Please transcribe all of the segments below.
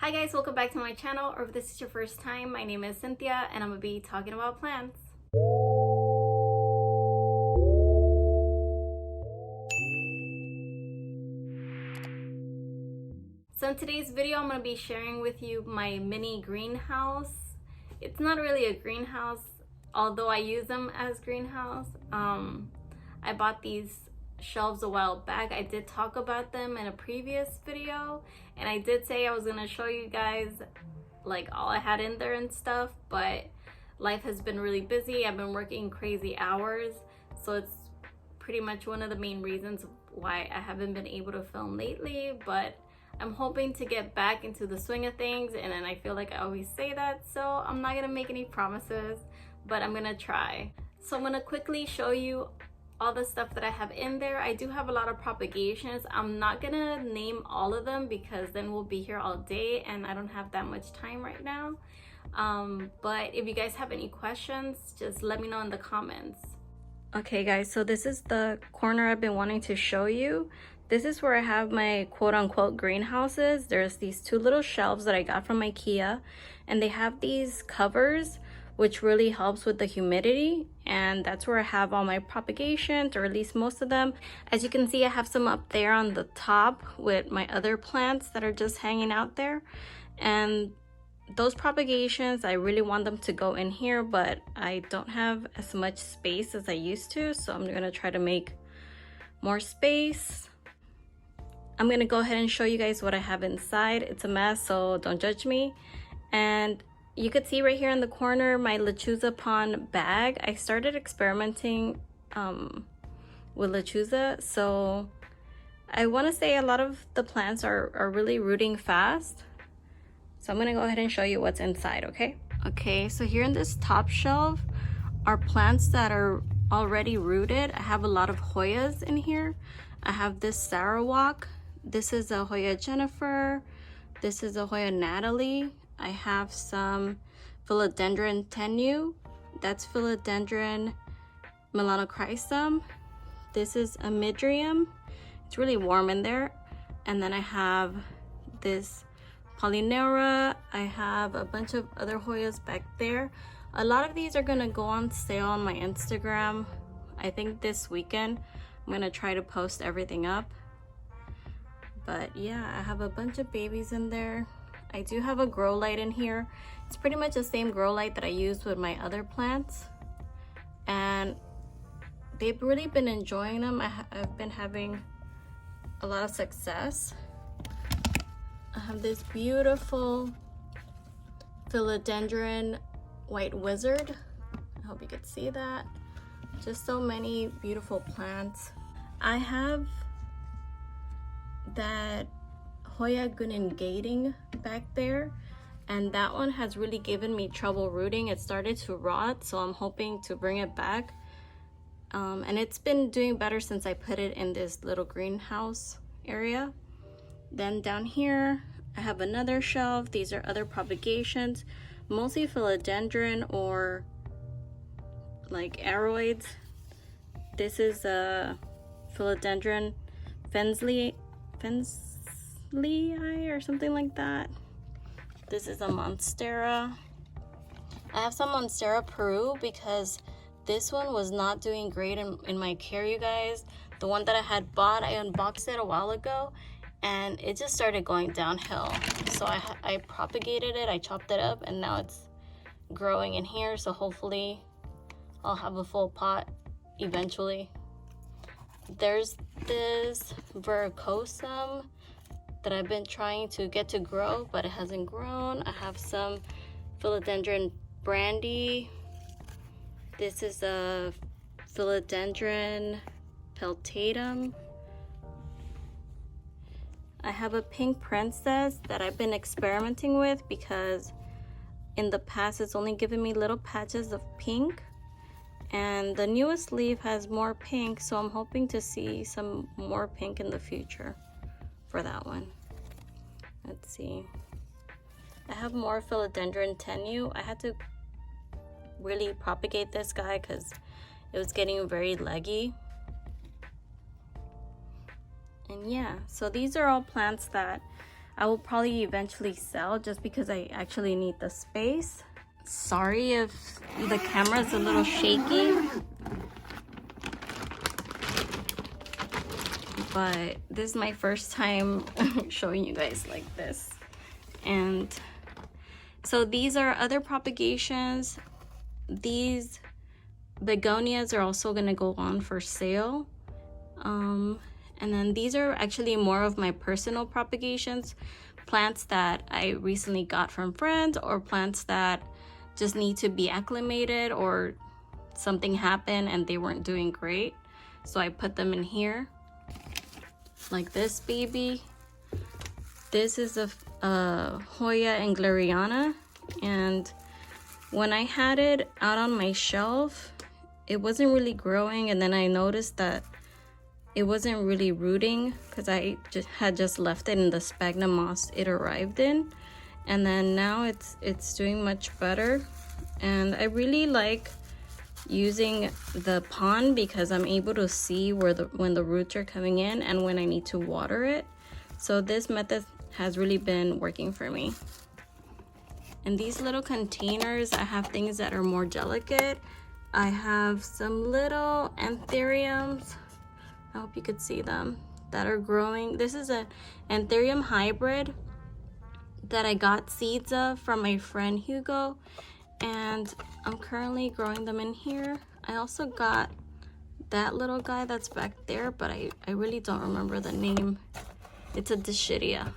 Hi guys, welcome back to my channel, or if this is your first time, my name is Cynthia and I'm gonna be talking about plants. So in today's video, I'm gonna be sharing with you my mini greenhouse. It's not really a greenhouse, although I use them as greenhouse. I bought these shelves a while back. I did talk about them in a previous video, and I did say I was gonna show you guys like all I had in there and stuff, but life has been really busy. I've been working crazy hours, so it's pretty much one of the main reasons why I haven't been able to film lately, but I'm hoping to get back into the swing of things, and then I feel like I always say that, so I'm not gonna make any promises, but I'm gonna try. So I'm gonna quickly show you all the stuff that I have in there. I do have a lot of propagations. I'm not gonna name all of them because then we'll be here all day and I don't have that much time right now. But if you guys have any questions, just let me know in the comments. Okay guys, so this is the corner I've been wanting to show you. This is where I have my quote-unquote greenhouses. There's these two little shelves that I got from IKEA, and they have these covers which really helps with the humidity, and that's where I have all my propagations, or at least most of them. As you can see, I have some up there on the top with my other plants that are just hanging out there, and those propagations, I really want them to go in here, but I don't have as much space as I used to, so I'm gonna try to make more space. I'm gonna go ahead and show you guys what I have inside. It's a mess, so don't judge me. And you could see right here in the corner my lechuza pond bag. I started experimenting with lechuza, so I want to say a lot of the plants are really rooting fast. So I'm gonna go ahead and show you what's inside, okay? Okay, so here in this top shelf are plants that are already rooted. I have a lot of Hoyas in here. I have this Sarawak. This is a Hoya Jennifer. This is a Hoya Natalie. I have some philodendron tenue. That's philodendron melanochrysum. This is a midrium. It's really warm in there. And then I have this Polynera. I have a bunch of other Hoyas back there. A lot of these are gonna go on sale on my Instagram. I think this weekend I'm gonna try to post everything up. But yeah, I have a bunch of babies in there. I do have a grow light in here. It's pretty much the same grow light that I used with my other plants, and they've really been enjoying them. I've been having a lot of success. I have this beautiful philodendron white wizard. I hope you could see that. Just so many beautiful plants. I have that Hoya Gunengating back there, and that one has really given me trouble rooting. It started to rot, so I'm hoping to bring it back, and it's been doing better since I put it in this little greenhouse area. Then down here I have another shelf. These are other propagations, mostly philodendron or like aroids. This is a philodendron Fensley or something like that. This is a Monstera. I have some Monstera Peru because this one was not doing great in my care, you guys. The one that I had bought, I unboxed it a while ago, and it just started going downhill. So I propagated it, I chopped it up, and now it's growing in here, so hopefully I'll have a full pot eventually. There's this verrucosum that I've been trying to get to grow, but it hasn't grown. I have some philodendron brandy. This is a philodendron peltatum. I have a pink princess that I've been experimenting with because in the past it's only given me little patches of pink, and the newest leaf has more pink, so I'm hoping to see some more pink in the future for that one. Let's see. I have more philodendron tenue. I had to really propagate this guy because it was getting very leggy. And yeah, so these are all plants that I will probably eventually sell just because I actually need the space. Sorry if the camera is a little shaky, but this is my first time showing you guys like this. And so these are other propagations. These begonias are also gonna go on for sale. And then these are actually more of my personal propagations, plants that I recently got from friends, or plants that just need to be acclimated, or something happened and they weren't doing great. So I put them in here, like this baby. This is a Hoya Engleriana, and when I had it out on my shelf, it wasn't really growing, and then I noticed that it wasn't really rooting because I had just left it in the sphagnum moss it arrived in, and then now it's doing much better. And I really like using the pond because I'm able to see when the roots are coming in and when I need to water it. So this method has really been working for me. In these little containers, I have things that are more delicate. I have some little anthuriums, I hope you could see them, that are growing. This is an anthurium hybrid that I got seeds of from my friend Hugo, and I'm currently growing them in here. I also got that little guy that's back there, but I really don't remember the name. It's a Dischidia.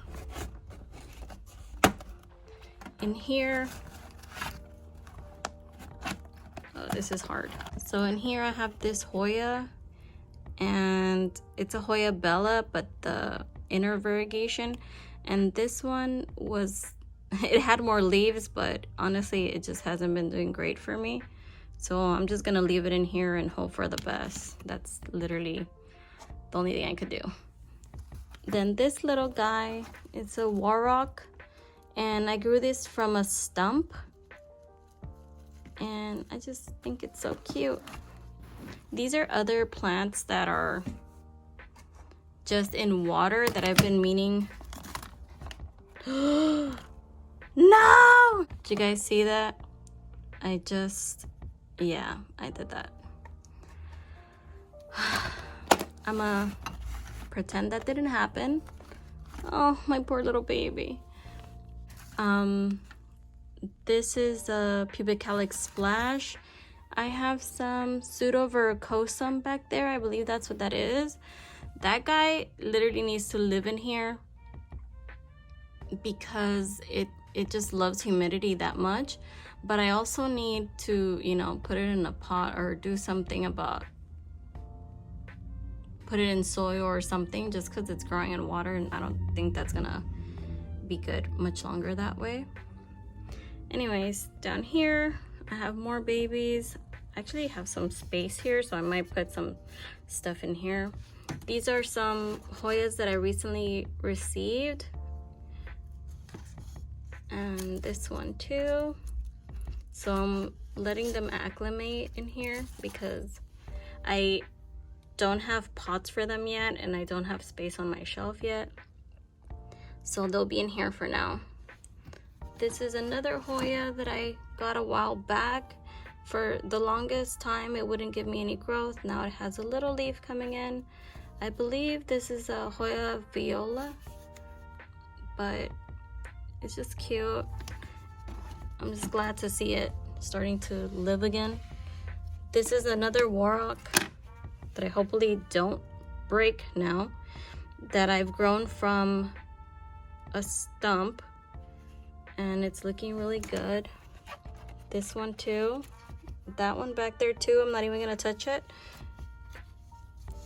In here, oh, this is hard. So in here I have this Hoya, and it's a Hoya Bella, but the inner variegation. And this one was, it had more leaves, but honestly it just hasn't been doing great for me. So I'm just gonna leave it in here and hope for the best. That's literally the only thing I could do. Then this little guy, it's a Warrock, and I grew this from a stump, and I just think it's so cute. These are other plants that are just in water that I've been meaning. No! Did you guys see that? Yeah, I did that. I'm gonna pretend that didn't happen. Oh, my poor little baby. This is a pubic calyx splash. I have some pseudoverrucosum back there. I believe that's what that is. That guy literally needs to live in here because it just loves humidity that much. But I also need to, you know, put it in a pot or do something about, put it in soil or something, just because it's growing in water, and I don't think that's gonna be good much longer that way. Anyways, down here I have more babies. I actually have some space here, so I might put some stuff in here. These are some Hoyas that I recently received, and this one too. So I'm letting them acclimate in here because I don't have pots for them yet, and I don't have space on my shelf yet, so they'll be in here for now. This is another Hoya that I got a while back. For the longest time it wouldn't give me any growth. Now it has a little leaf coming in. I believe this is a Hoya Viola, but it's just cute. I'm just glad to see it starting to live again. This is another Warrock that I hopefully don't break now, that I've grown from a stump, and it's looking really good. This one too, that one back there too, I'm not even gonna touch it.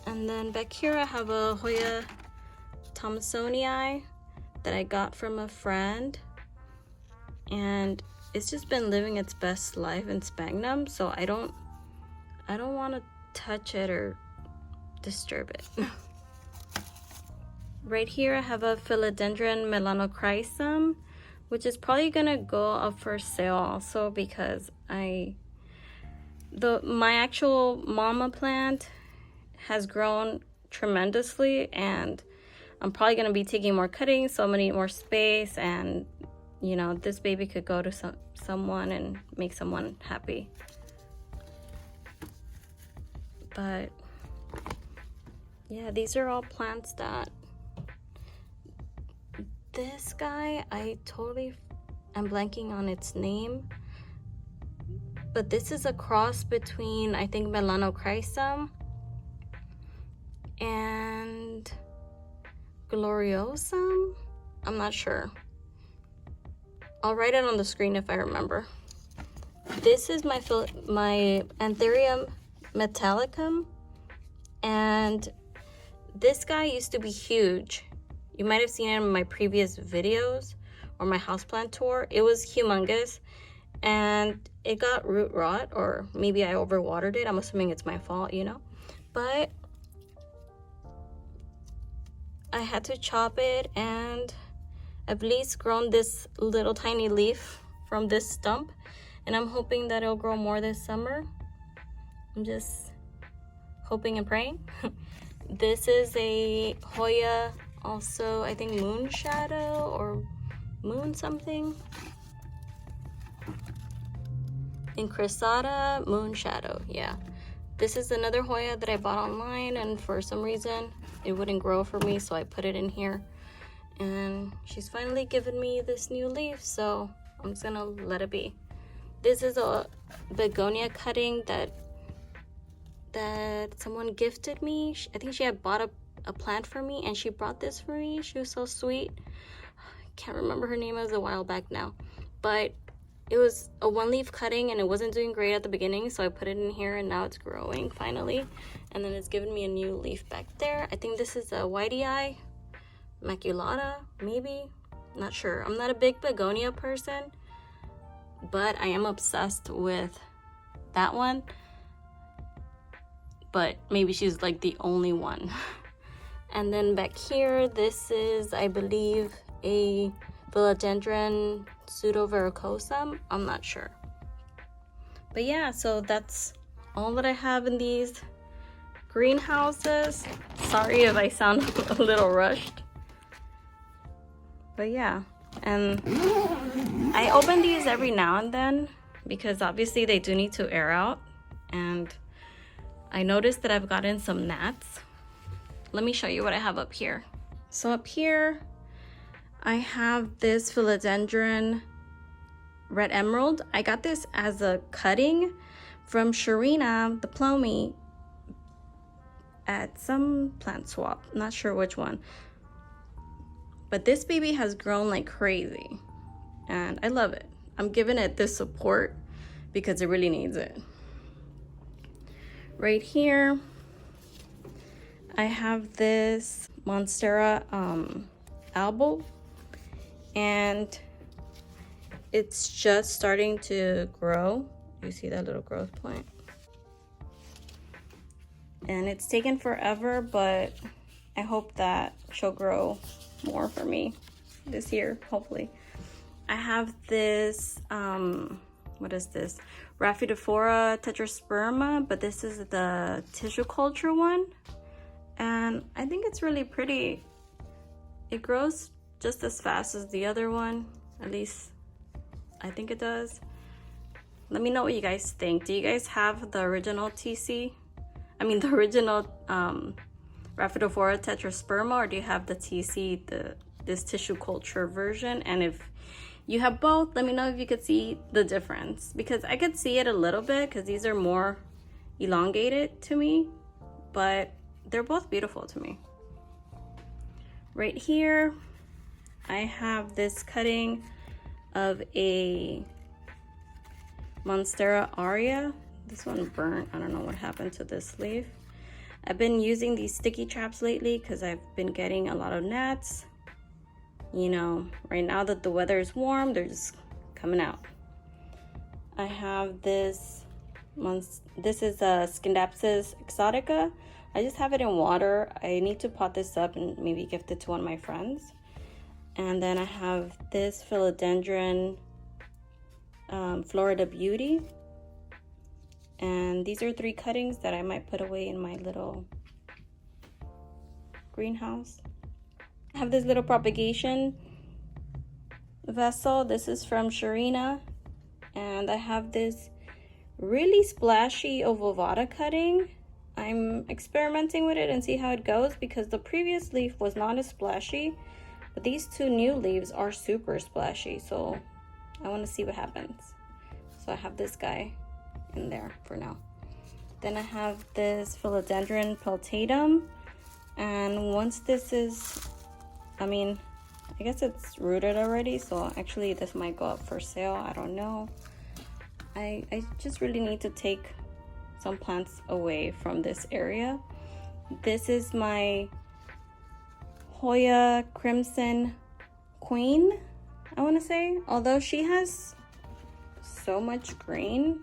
And then back here I have a Hoya Thomsonii that I got from a friend, and it's just been living its best life in sphagnum, so I don't want to touch it or disturb it. Right here I have a Philodendron melanochrysum, which is probably gonna go up for sale also because my actual mama plant has grown tremendously, and I'm probably gonna be taking more cuttings, so I'm gonna need more space, and you know, this baby could go to someone and make someone happy. But yeah, these are all plants that, this guy, I totally am blanking on its name, but this is a cross between, I think, Melanochrysum and Gloriosum. I'm not sure. I'll write it on the screen if I remember. This is my Anthurium metallicum, and this guy used to be huge. You might have seen it in my previous videos or my houseplant tour. It was humongous, and it got root rot, or maybe I overwatered it. I'm assuming it's my fault, you know, but I had to chop it, and I've at least grown this little tiny leaf from this stump, and I'm hoping that it'll grow more this summer. I'm just hoping and praying. This is a Hoya, also I think moon shadow or moon something. Incrusata moon shadow, yeah. This is another Hoya that I bought online, and for some reason it wouldn't grow for me, so I put it in here. And she's finally given me this new leaf, so I'm just gonna let it be. This is a begonia cutting that someone gifted me. I think she had bought a plant for me, and she brought this for me. She was so sweet. I can't remember her name, it was a while back now, but it was a one leaf cutting, and it wasn't doing great at the beginning, so I put it in here, and now it's growing finally, and then it's given me a new leaf back there. I think this is a whitey maculata, maybe, not sure. I'm not a big begonia person, but I am obsessed with that one. But maybe she's like the only one. And then back here, this is, I believe, a philodendron pseudoverrucosum. I'm not sure. But yeah, so that's all that I have in these greenhouses. Sorry if I sound a little rushed. But yeah, and I open these every now and then because obviously they do need to air out. And I noticed that I've gotten some gnats. Let me show you what I have up here. So up here, I have this philodendron red emerald. I got this as a cutting from Sharina, the Plomy, at some plant swap. Not sure which one. But this baby has grown like crazy, and I love it. I'm giving it this support because it really needs it. Right here, I have this Monstera albo, and it's just starting to grow. You see that little growth point? And it's taken forever, but I hope that she'll grow more for me this year, hopefully. I have this, what is this? Rhaphidophora tetrasperma, but this is the tissue culture one. And I think it's really pretty. It grows just as fast as the other one. At least I think it does. Let me know what you guys think. Do you guys have the original TC? I mean the original Rhaphidophora tetrasperma, or do you have the TC, this tissue culture version? And if you have both, let me know if you could see the difference, because I could see it a little bit because these are more elongated to me, but they're both beautiful to me. Right here, I have this cutting of a Monstera aria. This one burnt. I don't know what happened to this leaf. I've been using these sticky traps lately because I've been getting a lot of gnats. You know, right now that the weather is warm, they're just coming out. I have this is a Scindapsus exotica. I just have it in water. I need to pot this up and maybe gift it to one of my friends. And then I have this philodendron Florida Beauty. And these are 3 cuttings that I might put away in my little greenhouse. I have this little propagation vessel. This is from Sharina, and I have this really splashy ovovada cutting. I'm experimenting with it and see how it goes because the previous leaf was not as splashy, but these two new leaves are super splashy, so I want to see what happens. So I have this guy in there for now. Then I have this philodendron peltatum, and once this is, I guess it's rooted already, so actually this might go up for sale, I don't know. I just really need to take some plants away from this area. This is my Hoya Crimson Queen, I want to say, although she has so much green,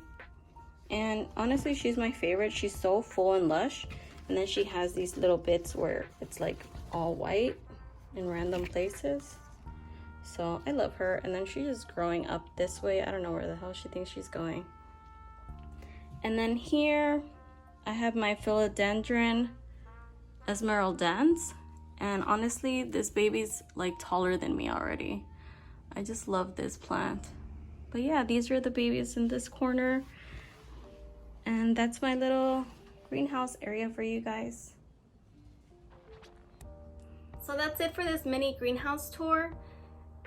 and honestly she's my favorite. She's so full and lush, and then she has these little bits where it's like all white in random places. So I love her. And then she's just growing up this way. I don't know where the hell she thinks she's going. And then here I have my philodendron esmeraldens, and honestly this baby's like taller than me already. I just love this plant. But yeah, these are the babies in this corner, and that's my little greenhouse area for you guys. So that's it for this mini greenhouse tour.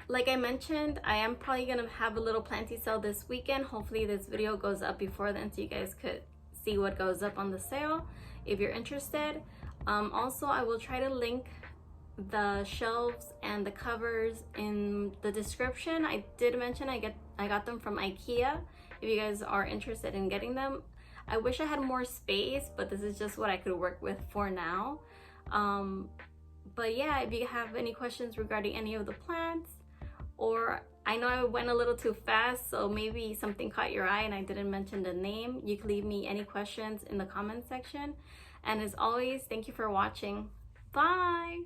Like I mentioned, I am probably gonna have a little planty sale this weekend. Hopefully this video goes up before then so you guys could see what goes up on the sale if you're interested. Also, I will try to link the shelves and the covers in the description. I did mention I got them from IKEA if you guys are interested in getting them. I wish I had more space, but this is just what I could work with for now. But yeah, if you have any questions regarding any of the plants, or I know I went a little too fast, so maybe something caught your eye and I didn't mention the name, you can leave me any questions in the comment section. And as always, thank you for watching. Bye!